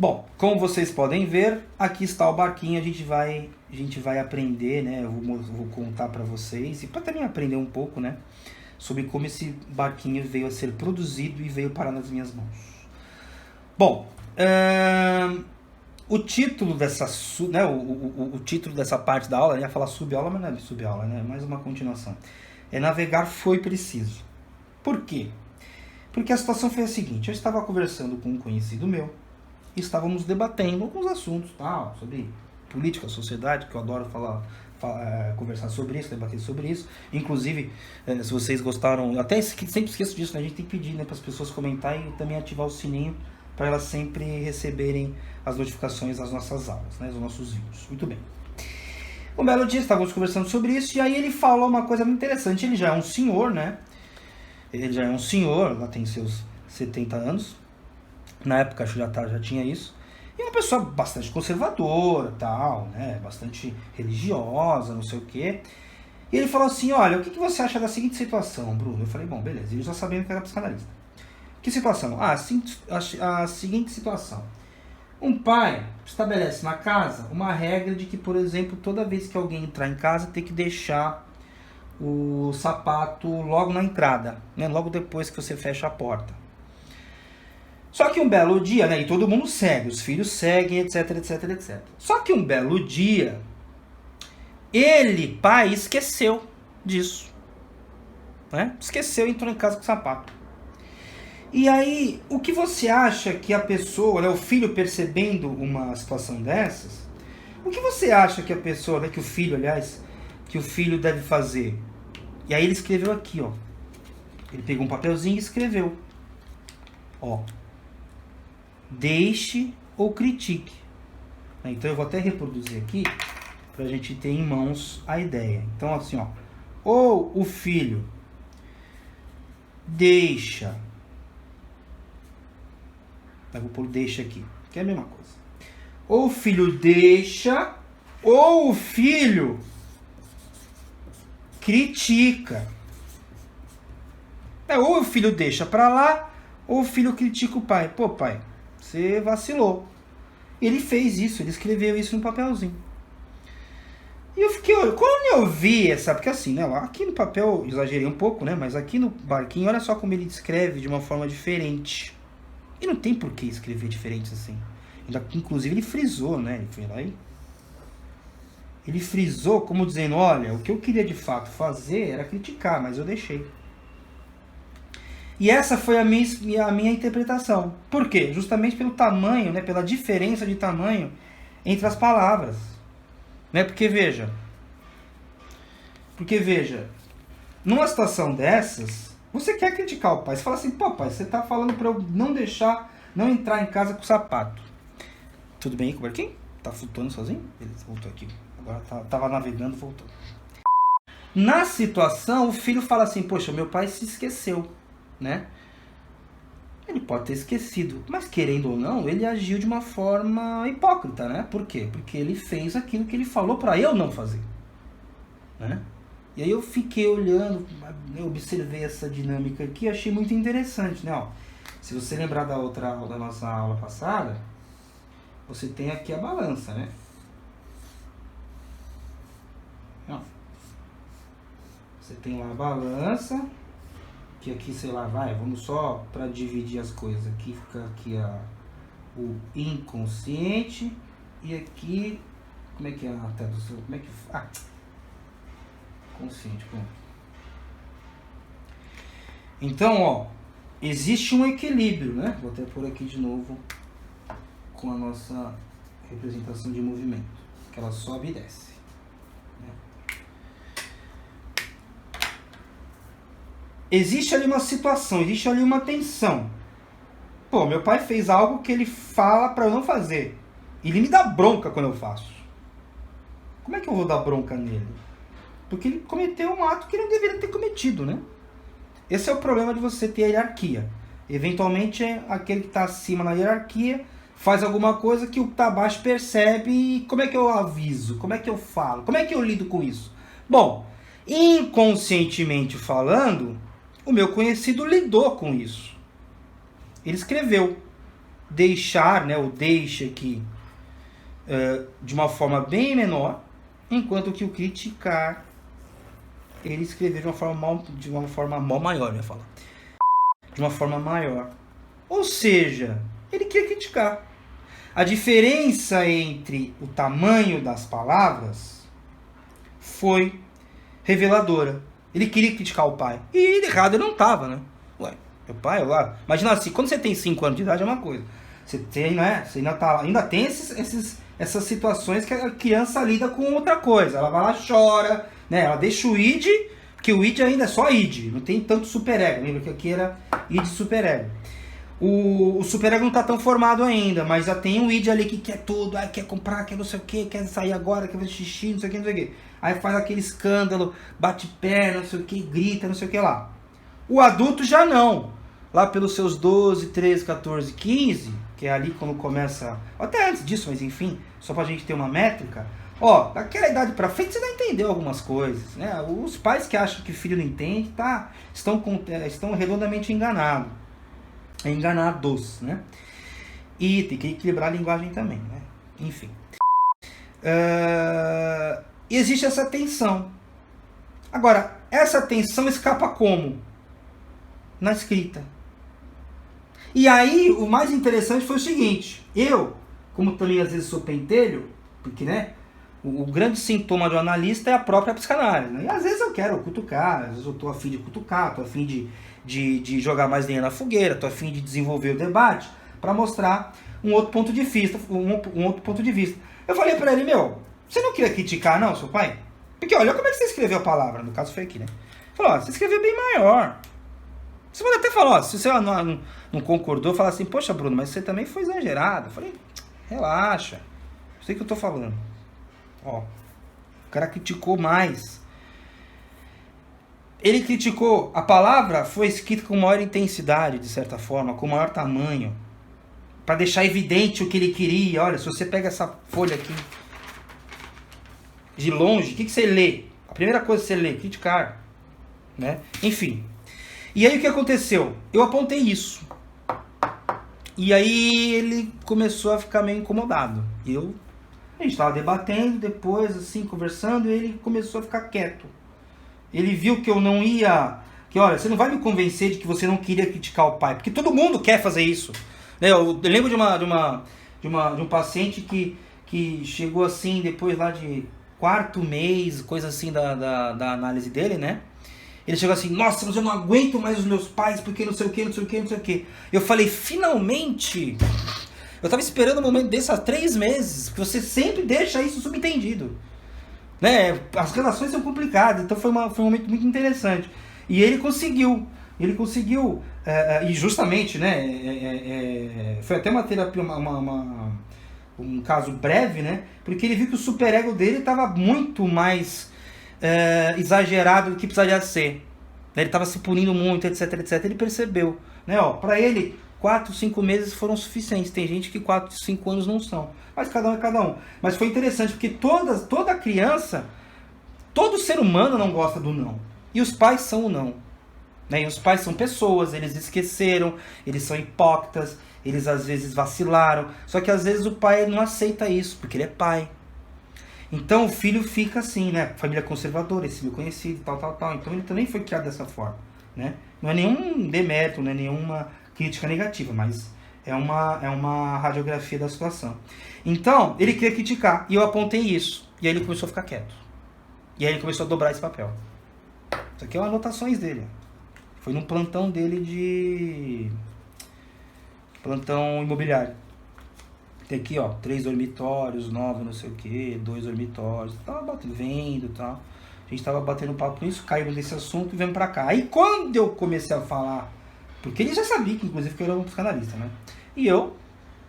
Bom, como vocês podem ver, aqui está o barquinho, a gente vai aprender, né? Eu vou contar para vocês e para também aprender um pouco, né? Sobre como esse barquinho veio a ser produzido e veio parar nas minhas mãos. Bom, o título dessa, né? O título dessa parte da aula, eu ia falar subaula, mas não é subaula, né? É mais uma continuação. É navegar foi preciso. Por quê? Porque a situação foi a seguinte: eu estava conversando com um conhecido meu, e estávamos debatendo alguns assuntos, tal, sobre política, sociedade, que eu adoro conversar sobre isso, debater sobre isso. Inclusive, se vocês gostaram, até sempre esqueço disso, né? A gente tem que pedir, né, para as pessoas comentarem e também ativar o sininho para elas sempre receberem as notificações das nossas aulas, né, dos nossos vídeos. Muito bem. Um belo dia estávamos conversando sobre isso e aí ele falou uma coisa muito interessante. Ele já é um senhor, né? Ele já é um senhor, lá tem seus 70 anos. Na época acho que já tinha isso. E uma pessoa bastante conservadora, tal, né? Bastante religiosa, não sei o quê. E ele falou assim: olha, o que você acha da seguinte situação, Bruno? Eu falei: bom, beleza. Ele já sabia que era psicanalista. Que situação? A seguinte situação. Um pai estabelece na casa uma regra de que, por exemplo, toda vez que alguém entrar em casa tem que deixar o sapato logo na entrada, né? Logo depois que você fecha a porta. Só que um belo dia, né, e todo mundo segue, os filhos seguem, etc, etc, etc. Só que um belo dia, ele, pai, esqueceu disso. Né? Esqueceu e entrou em casa com o sapato. E aí, o que você acha que a pessoa, né, o filho percebendo uma situação dessas, o que você acha que a pessoa, né, que o filho, aliás, que o filho deve fazer? E aí ele escreveu aqui, ó. Ele pegou um papelzinho e escreveu. Ó. Deixe ou critique. Então eu vou até reproduzir aqui para a gente ter em mãos a ideia. Então assim, ó, ou o filho deixa, eu vou pôr deixa aqui, que é a mesma coisa. Ou o filho deixa, ou o filho critica. Ou o filho deixa para lá, ou o filho critica o pai. Pô, pai, você vacilou. Ele fez isso, ele escreveu isso no papelzinho. E eu fiquei, quando eu vi essa, porque assim, né, aqui no papel, exagerei um pouco, né, mas aqui no barquinho, olha só como ele escreve de uma forma diferente. E não tem por que escrever diferente assim. Inclusive ele frisou, né, ele foi lá e ele frisou como dizendo, olha, o que eu queria de fato fazer era criticar, mas eu deixei. E essa foi a minha interpretação. Por quê? Justamente pelo tamanho, né, pela diferença de tamanho entre as palavras. Né? Porque veja, numa situação dessas, você quer criticar o pai. Você fala assim, pô, pai, você tá falando para eu não entrar em casa com sapato. Tudo bem aí com o barquinho? Tá flutuando sozinho? Beleza, voltou aqui. Agora tava navegando, voltou. Na situação, o filho fala assim, poxa, meu pai se esqueceu. Né? Ele pode ter esquecido, mas querendo ou não, ele agiu de uma forma hipócrita, né? Por quê? Porque ele fez aquilo que ele falou para eu não fazer, né? E aí eu fiquei olhando, eu observei essa dinâmica aqui, achei muito interessante, né? Ó, se você lembrar da nossa aula passada, você tem aqui a balança, né? Ó, você tem lá a balança. Que aqui, sei lá, vamos só para dividir as coisas. Aqui fica aqui o inconsciente e aqui, como é que é a tradução? Como é que consciente, pronto. Então, ó, existe um equilíbrio, né? Vou até pôr aqui de novo com a nossa representação de movimento, que ela sobe e desce. Existe ali uma situação, existe ali uma tensão. Pô, meu pai fez algo que ele fala pra eu não fazer. Ele me dá bronca quando eu faço. Como é que eu vou dar bronca nele? Porque ele cometeu um ato que ele não deveria ter cometido, né? Esse é o problema de você ter hierarquia. Eventualmente, aquele que está acima na hierarquia faz alguma coisa que o que está abaixo percebe e como é que eu aviso? Como é que eu falo? Como é que eu lido com isso? Bom, inconscientemente falando, o meu conhecido lidou com isso. Ele escreveu. deixar, né, o deixe aqui de uma forma bem menor, enquanto que o criticar ele escreveu de uma forma maior, eu ia falar. De uma forma maior. Ou seja, ele queria criticar. A diferença entre o tamanho das palavras foi reveladora. Ele queria criticar o pai. E ele errado ele não estava, né? Ué, meu pai, lá. Imagina assim, quando você tem 5 anos de idade é uma coisa. Você tem, né? Você ainda tem essas situações que a criança lida com outra coisa. Ela vai lá, chora, né? Ela deixa o id, porque o id ainda é só id, não tem tanto superego. Lembra que aqui era id superego. O superego não está tão formado ainda, mas já tem um id ali que quer tudo, quer comprar, quer não sei o que, quer sair agora, quer fazer xixi, não sei o que, não sei o que. Aí faz aquele escândalo, bate perna, não sei o que, grita, não sei o que lá. O adulto já não. Lá pelos seus 12, 13, 14, 15, que é ali quando começa, até antes disso, mas enfim, só pra gente ter uma métrica, daquela idade pra frente você já entendeu algumas coisas, né? Os pais que acham que o filho não entende, estão redondamente enganados. Enganados, né? E tem que equilibrar a linguagem também, né? Enfim. Existe essa tensão. Agora, essa tensão escapa como? Na escrita. E aí, o mais interessante foi o seguinte. Eu, como também às vezes sou pentelho, porque, né? O grande sintoma do analista é a própria psicanálise, né? E às vezes eu quero cutucar, às vezes eu tô a fim de cutucar, tô a fim de jogar mais lenha na fogueira, tô a fim de desenvolver o debate para mostrar um outro ponto de vista, Eu falei para ele, você não queria criticar não, seu pai? Porque olha como é que você escreveu a palavra, no caso foi aqui, né? Falou, você escreveu bem maior. Você pode até falar, se você não concordou, falar assim, poxa Bruno, mas você também foi exagerado. Eu falei, relaxa, sei o que eu tô falando. O cara criticou mais. Ele criticou, a palavra foi escrita com maior intensidade, de certa forma, com maior tamanho, para deixar evidente o que ele queria. Olha, se você pega essa folha aqui de longe, o que você lê? A primeira coisa que você lê, criticar, né? Enfim. E aí o que aconteceu? Eu apontei isso. E aí ele começou a ficar meio incomodado. A gente estava debatendo, depois assim, conversando, e ele começou a ficar quieto. Ele viu que eu não ia... Que olha, você não vai me convencer de que você não queria criticar o pai, porque todo mundo quer fazer isso. Eu lembro de um paciente que chegou assim, depois lá de 4º mês, coisa assim da análise dele, né? Ele chegou assim, nossa, mas eu não aguento mais os meus pais, porque não sei o que, não sei o que, não sei o que. Eu falei, finalmente... Eu tava esperando um momento desse há 3 meses, porque você sempre deixa isso subentendido. Né? As relações são complicadas, então foi um momento muito interessante. E ele conseguiu, e justamente, né, foi até uma terapia, um caso breve, né, porque ele viu que o superego dele estava muito mais exagerado do que precisaria ser. Ele estava se punindo muito, etc, etc. Ele percebeu, né, para ele 4, 5 meses foram suficientes. Tem gente que 4, 5 anos não são. Mas cada um é cada um. Mas foi interessante porque toda criança, todo ser humano não gosta do não. E os pais são o não. Né? E os pais são pessoas, eles esqueceram, eles são hipócritas, eles às vezes vacilaram. Só que às vezes o pai não aceita isso, porque ele é pai. Então o filho fica assim, né? Família conservadora, esse filho conhecido, tal. Então ele também foi criado dessa forma. Né? Não é nenhum demérito, não é nenhuma crítica negativa, mas é uma radiografia da situação. Então, ele queria criticar, e eu apontei isso. E aí ele começou a ficar quieto. E aí ele começou a dobrar esse papel. Isso aqui é uma anotações dele. Foi num plantão dele de... plantão imobiliário. Tem aqui, 3 dormitórios, 9 não sei o que, 2 dormitórios. Tava vendo e tal. A gente tava batendo papo nisso, caímos nesse assunto e viemos pra cá. Aí quando eu comecei a falar... Porque ele já sabia que, inclusive, que eu era um psicanalista, né? E eu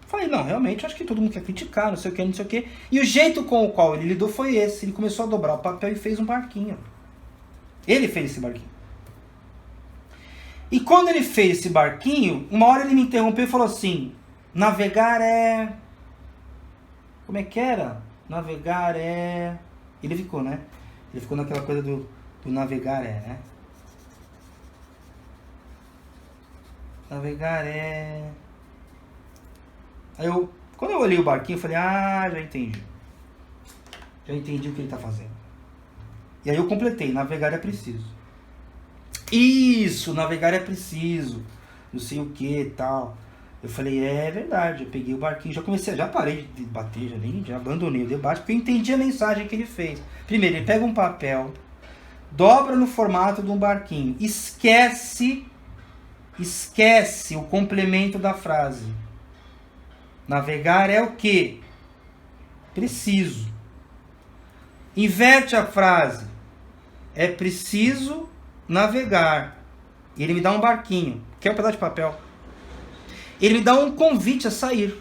falei, não, realmente, acho que todo mundo quer criticar, não sei o que, não sei o que. E o jeito com o qual ele lidou foi esse. Ele começou a dobrar o papel e fez um barquinho. Ele fez esse barquinho. E quando ele fez esse barquinho, uma hora ele me interrompeu e falou assim, navegar é... Como é que era? Navegar é... Ele ficou, né? Ele ficou naquela coisa do navegar é, né? Navegar é... Quando eu olhei o barquinho, eu falei, já entendi. Já entendi o que ele está fazendo. E aí eu completei, navegar é preciso. Isso, navegar é preciso. Não sei o que e tal. Eu falei, é verdade. Eu peguei o barquinho, já parei de debater, já abandonei o debate, porque eu entendi a mensagem que ele fez. Primeiro, ele pega um papel, dobra no formato de um barquinho, esquece o complemento da frase. Navegar é o quê? Preciso. Inverte a frase. É preciso navegar. E ele me dá um barquinho, que é um pedaço de papel. Ele me dá um convite a sair.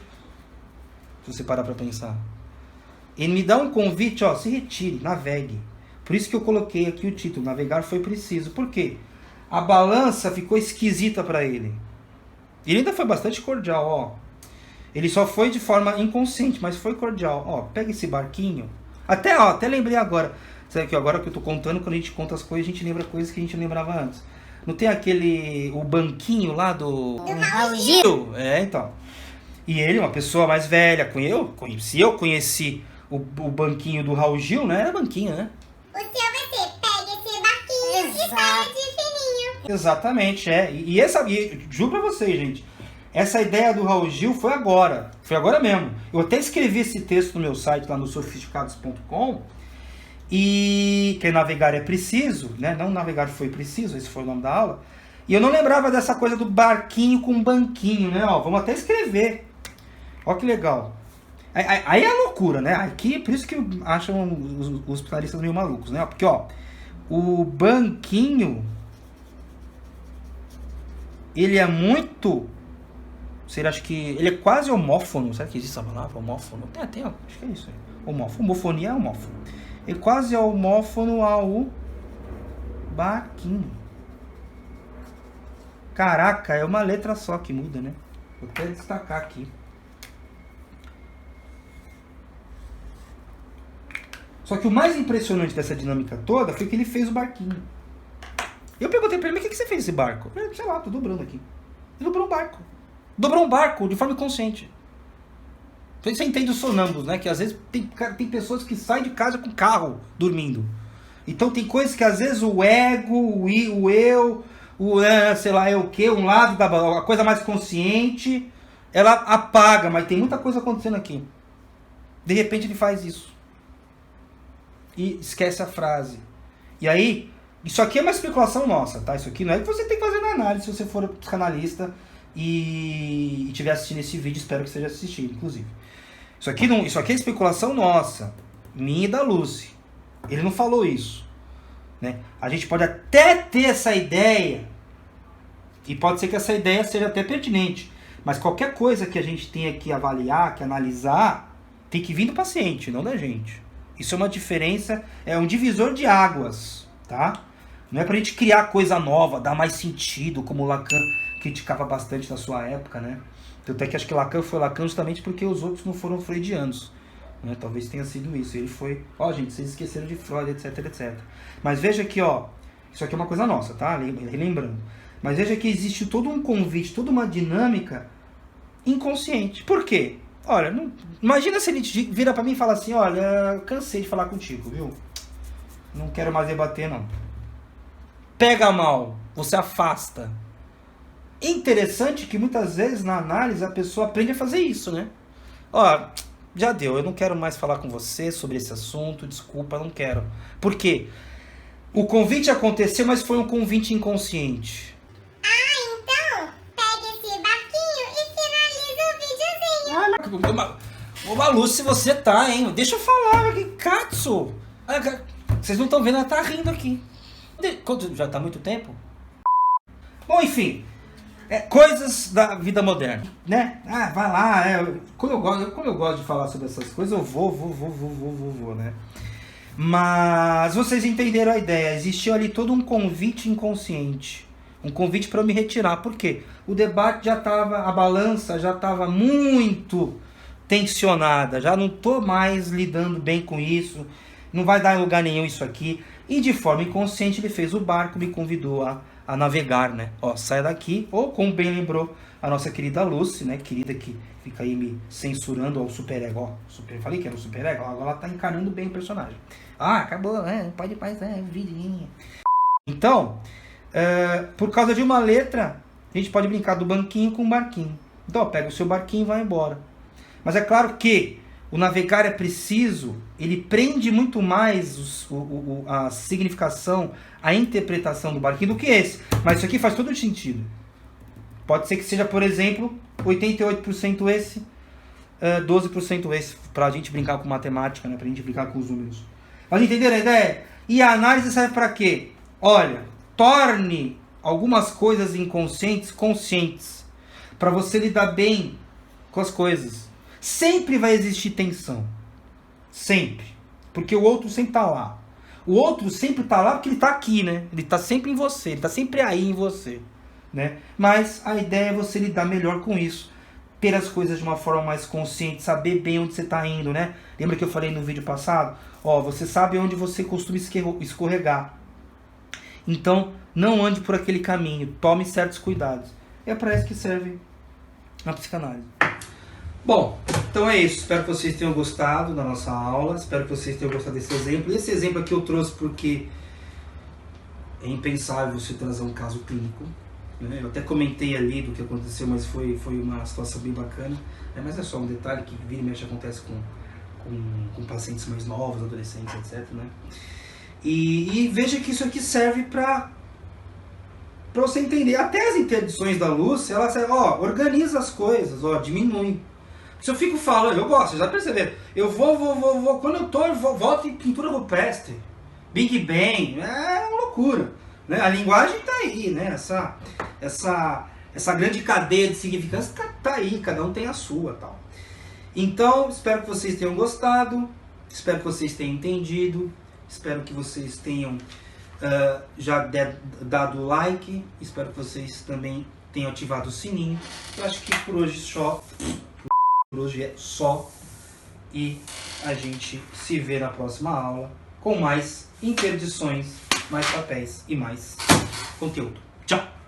Se você parar para pensar. Ele me dá um convite, se retire, navegue. Por isso que eu coloquei aqui o título, navegar foi preciso. Por quê? A balança ficou esquisita para ele. Ele ainda foi bastante cordial, Ele só foi de forma inconsciente, mas foi cordial. Pega esse barquinho. Até lembrei agora. Sabe que agora que eu tô contando, quando a gente conta as coisas, a gente lembra coisas que a gente não lembrava antes. Não tem o banquinho lá do Raul Gil? Então. E ele, uma pessoa mais velha, se eu conheci o banquinho do Raul Gil, né? Era banquinho, né? O seu vai ser, pega esse barquinho e saia de fininho. Exatamente, E juro pra vocês, gente, essa ideia do Raul Gil foi agora mesmo. Eu até escrevi esse texto no meu site, lá no sofisticados.com, e que navegar é preciso, né? Não navegar foi preciso, esse foi o nome da aula. E eu não lembrava dessa coisa do barquinho com banquinho, né? Vamos até escrever. Ó que legal. Aí é loucura, né? Aqui, por isso que acham os psicanalistas meio malucos, né? Porque, o banquinho, ele é muito... acha que ele é quase homófono. Será que existe essa palavra? Homófono? Tem, acho que é isso aí. Homófono. Homofonia é homófono. Ele quase é homófono ao barquinho. Caraca, é uma letra só que muda, né? Vou até destacar aqui. Só que o mais impressionante dessa dinâmica toda foi que ele fez o barquinho. Eu perguntei pra ele, mas o que você fez esse barco? Eu falei, sei lá, tô dobrando aqui. Ele dobrou um barco. Dobrou um barco de forma inconsciente. Você entende os sonâmbulos, né? Que às vezes tem pessoas que saem de casa com carro dormindo. Então tem coisas que às vezes o ego, o eu, sei lá, é o que, um lado a coisa mais consciente, ela apaga, mas tem muita coisa acontecendo aqui. De repente ele faz isso. E esquece a frase. E aí, isso aqui é uma especulação nossa, tá? Isso aqui não é que você tem que fazer na análise se você for psicanalista e estiver assistindo esse vídeo, espero que esteja assistindo, inclusive. Isso aqui é especulação nossa, minha e da Lucy. Ele não falou isso, né? A gente pode até ter essa ideia, e pode ser que essa ideia seja até pertinente, mas qualquer coisa que a gente tenha que avaliar, que analisar, tem que vir do paciente, não da gente. Isso é uma diferença, é um divisor de águas, tá? Não é pra gente criar coisa nova, dar mais sentido, como o Lacan criticava bastante na sua época, né? Tanto é que acho que Lacan foi Lacan justamente porque os outros não foram freudianos, né? Talvez tenha sido isso. Ele foi, gente, vocês esqueceram de Freud, etc, etc. Mas veja que, isso aqui é uma coisa nossa, tá? Relembrando. Mas veja que existe todo um convite, toda uma dinâmica inconsciente. Por quê? Olha, imagina se ele vira pra mim e fala assim, olha, cansei de falar contigo, viu? Não quero mais debater, não. Pega mal, você afasta. Interessante que muitas vezes na análise a pessoa aprende a fazer isso, né? Já deu, eu não quero mais falar com você sobre esse assunto, desculpa, não quero. Por quê? O convite aconteceu, mas foi um convite inconsciente. Ô Malu, se você tá, hein? Deixa eu falar, que Katsu! Vocês não estão vendo, ela tá rindo aqui. Já tá há muito tempo? Bom, enfim. Coisas da vida moderna, né? Vai lá. Como eu gosto de falar sobre essas coisas, eu vou, né? Mas vocês entenderam a ideia. Existiu ali todo um convite inconsciente. Um convite para eu me retirar. Por quê? O debate a balança já estava muito tensionada. Já não estou mais lidando bem com isso. Não vai dar em lugar nenhum isso aqui. E de forma inconsciente ele fez o barco, me convidou a navegar, né? Ó, sai daqui, ou como bem lembrou a nossa querida Lucy, né? Querida que fica aí me censurando ao superego, ó. Falei que era o superego, agora ela tá encarando bem o personagem. Ah, acabou, pode fazer vidinha. Então, por causa de uma letra, a gente pode brincar do banquinho com o barquinho. Então, ó, pega o seu barquinho e vai embora. Mas é claro que o navegar é preciso, ele prende muito mais a significação, a interpretação do barquinho do que esse. Mas isso aqui faz todo sentido. Pode ser que seja, por exemplo, 88% esse, 12% esse, pra gente brincar com matemática, né? Pra gente brincar com os números. Mas entenderam a ideia? E a análise serve para quê? Olha, torne algumas coisas inconscientes conscientes, para você lidar bem com as coisas. Sempre vai existir tensão. Sempre. Porque o outro sempre tá lá. O outro sempre tá lá porque ele tá aqui, né? Ele tá sempre em você, ele tá sempre aí em você, né? Mas a ideia é você lidar melhor com isso. Ter as coisas de uma forma mais consciente, saber bem onde você está indo, né? Lembra que eu falei no vídeo passado? Ó, você sabe onde você costuma escorregar. Então, não ande por aquele caminho, tome certos cuidados. É para isso que serve a psicanálise. Bom, então é isso. Espero que vocês tenham gostado da nossa aula. Espero que vocês tenham gostado desse exemplo. Esse exemplo aqui eu trouxe porque é impensável você trazer um caso clínico. Eu até comentei ali do que aconteceu, mas foi uma situação bem bacana. Mas é só um detalhe que vira e mexe acontece com pacientes mais novos, adolescentes, etc. Né? E veja que isso aqui serve para você entender. Até as interdições da luz, ela organiza as coisas, diminui. Se eu fico falando, eu gosto, já perceberam? Eu vou, quando eu volto em pintura rupestre, Big Bang, é uma loucura. Né? A linguagem está aí, né? Essa grande cadeia de significância está aí, cada um tem a sua, tal. Então, espero que vocês tenham gostado, espero que vocês tenham entendido, espero que vocês tenham já dado o like, espero que vocês também tenham ativado o sininho. Eu acho que por hoje é só, e a gente se vê na próxima aula com mais interdições, mais papéis e mais conteúdo. Tchau!